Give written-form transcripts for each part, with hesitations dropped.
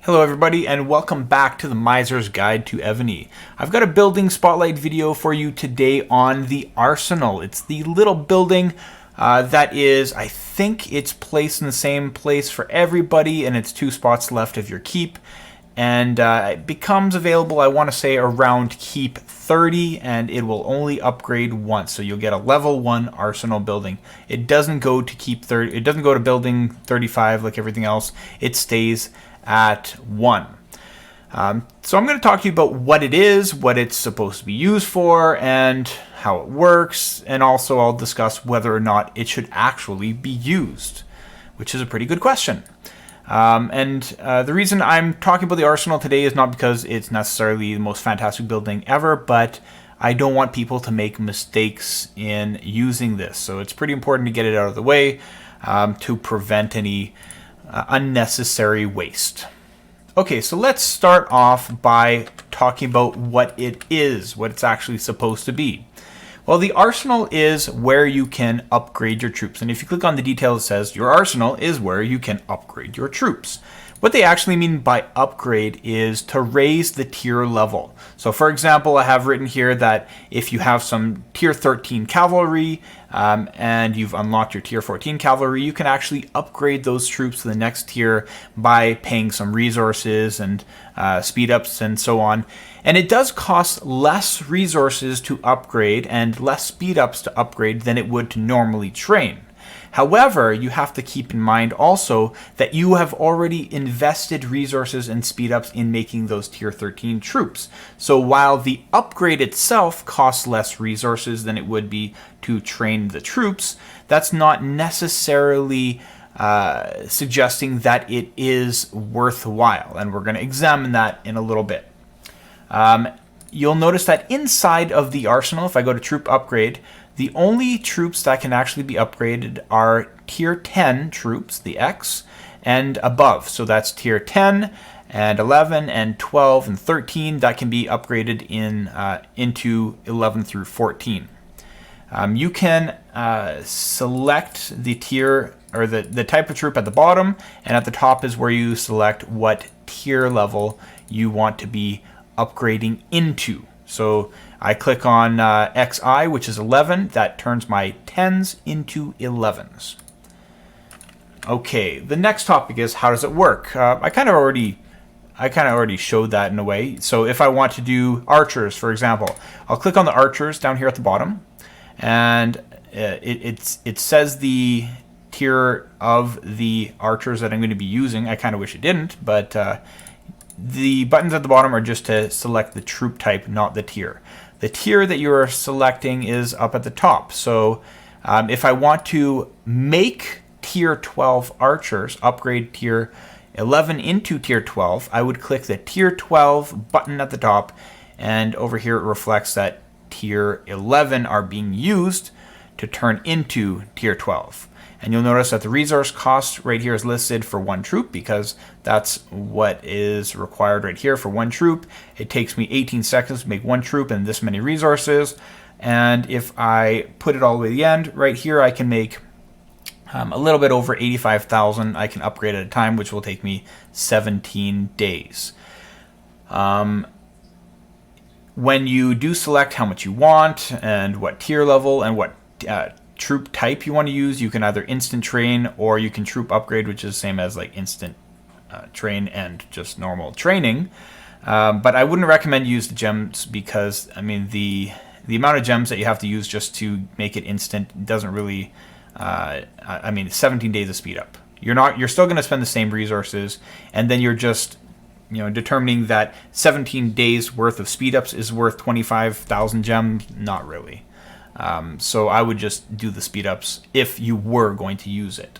Hello everybody and welcome back to the Miser's Guide to Evony. I've got a building spotlight video for you today on the Arsenal. It's the little building that is, I think it's placed in the same place for everybody, and it's 2 spots left of your keep. And it becomes available, I want to say, around keep 30, and it will only upgrade once. So you'll get a level 1 Arsenal building. It doesn't go to keep 30. It doesn't go to building 35 like everything else. It stays at 1. So I'm going to talk to you about what it is, what it's supposed to be used for, and how it works, and also I'll discuss whether or not it should actually be used, which is a pretty good question. The reason I'm talking about the Arsenal today is not because it's necessarily the most fantastic building ever, but I don't want people to make mistakes in using this. So it's pretty important to get it out of the way to prevent any unnecessary waste. Okay, so let's start off by talking about what it is, what it's actually supposed to be. Well, the Arsenal is where you can upgrade your troops. And if you click on the details, it says your Arsenal is where you can upgrade your troops. What they actually mean by upgrade is to raise the tier level. So for example, I have written here that if you have some tier 13 cavalry and you've unlocked your tier 14 cavalry, you can actually upgrade those troops to the next tier by paying some resources and speed ups and so on. And it does cost less resources to upgrade and less speed ups to upgrade than it would to normally train. However, you have to keep in mind also that you have already invested resources and speed ups in making those tier 13 troops. So while the upgrade itself costs less resources than it would be to train the troops, that's not necessarily suggesting that it is worthwhile. And we're going to examine that in a little bit. You'll notice that inside of the Arsenal, if I go to troop upgrade, the only troops that can actually be upgraded are tier 10 troops, the X, and above. So that's tier 10 and 11 and 12 and 13 that can be upgraded into 11 through 14. You can select the tier or the type of troop at the bottom, and at the top is where you select what tier level you want to be upgrading into. So I click on XI, which is 11. That turns my 10s into 11s. Okay, the next topic is how does it work? I kind of already showed that in a way. So if I want to do archers, for example, I'll click on the archers down here at the bottom, and it says the tier of the archers that I'm going to be using. I kind of wish it didn't, but the buttons at the bottom are just to select the troop type, not the tier. The tier that you are selecting is up at the top. So if I want to make tier 12 archers, upgrade tier 11 into tier 12, I would click the tier 12 button at the top, and over here it reflects that tier 11 are being used to turn into tier 12. And you'll notice that the resource cost right here is listed for 1 troop because that's what is required right here for 1 troop. It takes me 18 seconds to make 1 troop and this many resources. And if I put it all the way to the end, right here I can make a little bit over 85,000 I can upgrade at a time, which will take me 17 days. When you do select how much you want and what tier level and what troop type you want to use, you can either instant train or you can troop upgrade, which is the same as like instant train and just normal training. But I wouldn't recommend use the gems because, I mean, the amount of gems that you have to use just to make it instant doesn't really, I mean, 17 days of speed up. You're still going to spend the same resources, and then you're just, determining that 17 days worth of speed ups is worth 25,000 gems. Not really. So I would just do the speed ups if you were going to use it.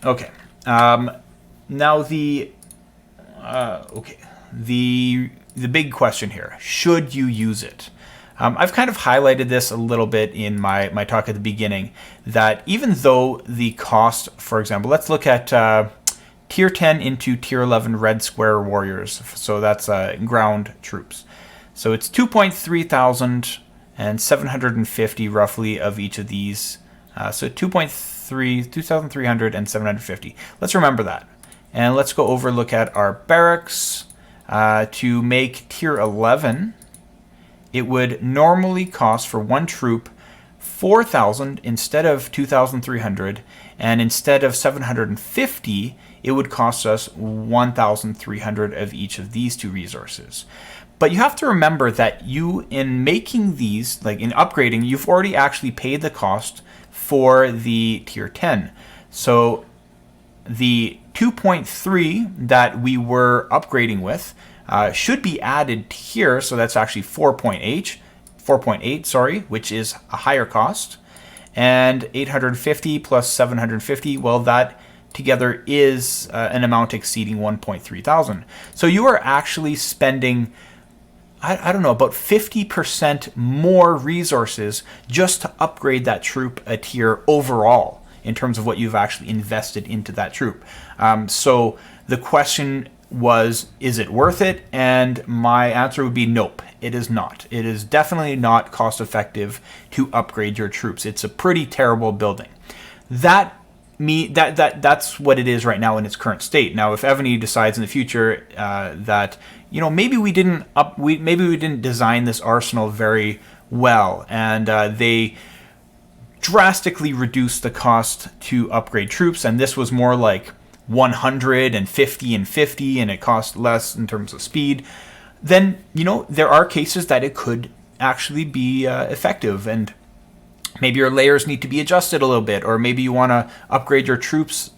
Okay. Now the big question here: should you use it? I've kind of highlighted this a little bit in my talk at the beginning. That even though the cost, for example, let's look at tier 10 into tier 11 red square warriors. So that's ground troops. So it's 2.3 thousand. And 750 roughly of each of these. So 2,300 and 750. Let's remember that. And let's go over look at our barracks. To make tier 11, it would normally cost for one troop 4,000 instead of 2,300, and instead of 750, it would cost us 1,300 of each of these two resources. But you have to remember that you, in making these, like in upgrading, you've already actually paid the cost for the tier 10. So the 2.3 that we were upgrading with should be added here. So that's actually 4.8, sorry, which is a higher cost. And 850 plus 750, well, that together is an amount exceeding 1.3 thousand. So you are actually spending, I don't know, about 50% more resources just to upgrade that troop a tier overall in terms of what you've actually invested into that troop. So the question was, is it worth it? And my answer would be nope, it is not. It is definitely not cost effective to upgrade your troops. It's a pretty terrible building. That's what it is right now in its current state. Now, if Evony decides in the future that, you know, maybe we didn't design this arsenal very well, and they drastically reduced the cost to upgrade troops, and this was more like 150 and 50, and it cost less in terms of speed, then, you know, there are cases that it could actually be effective, and maybe your layers need to be adjusted a little bit, or maybe you want to upgrade your troops.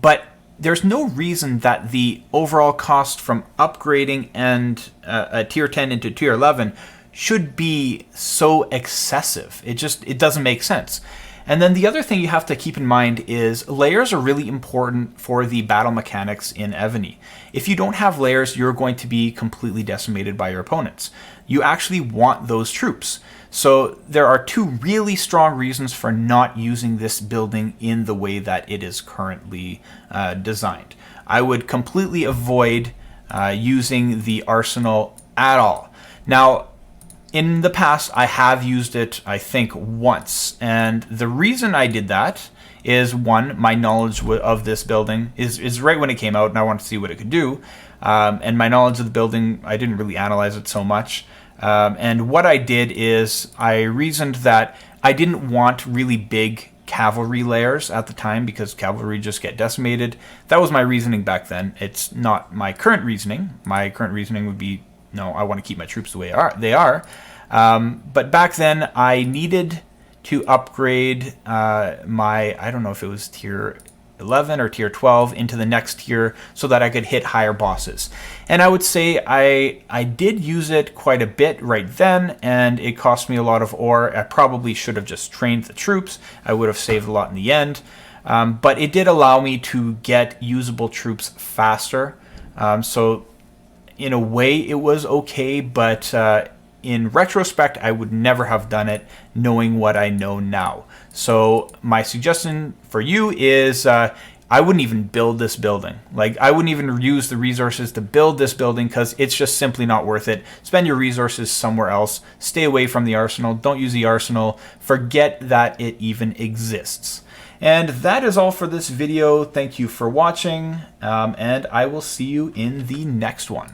But there's no reason that the overall cost from upgrading and a tier 10 into tier 11 should be so excessive. It doesn't make sense. And then the other thing you have to keep in mind is layers are really important for the battle mechanics in Evony. If you don't have layers, you're going to be completely decimated by your opponents. You actually want those troops. So there are two really strong reasons for not using this building in the way that it is currently designed. I would completely avoid using the arsenal at all. Now, in the past, I have used it, I think, once. And the reason I did that is, one, my knowledge of this building is right when it came out, and I wanted to see what it could do. And my knowledge of the building, I didn't really analyze it so much. And what I did is I reasoned that I didn't want really big cavalry layers at the time because cavalry just get decimated. That was my reasoning back then. It's not my current reasoning. My current reasoning would be, no, I want to keep my troops the way they are. But back then, I needed to upgrade I don't know if it was tier 11 or tier 12 into the next tier so that I could hit higher bosses. And I would say I did use it quite a bit right then, and it cost me a lot of ore. I probably should have just trained the troops. I would have saved a lot in the end. But it did allow me to get usable troops faster. So in a way, it was okay, but in retrospect, I would never have done it knowing what I know now. So my suggestion for you is I wouldn't even build this building. Like, I wouldn't even use the resources to build this building because it's just simply not worth it. Spend your resources somewhere else. Stay away from the arsenal. Don't use the arsenal. Forget that it even exists. And that is all for this video. Thank you for watching, and I will see you in the next one.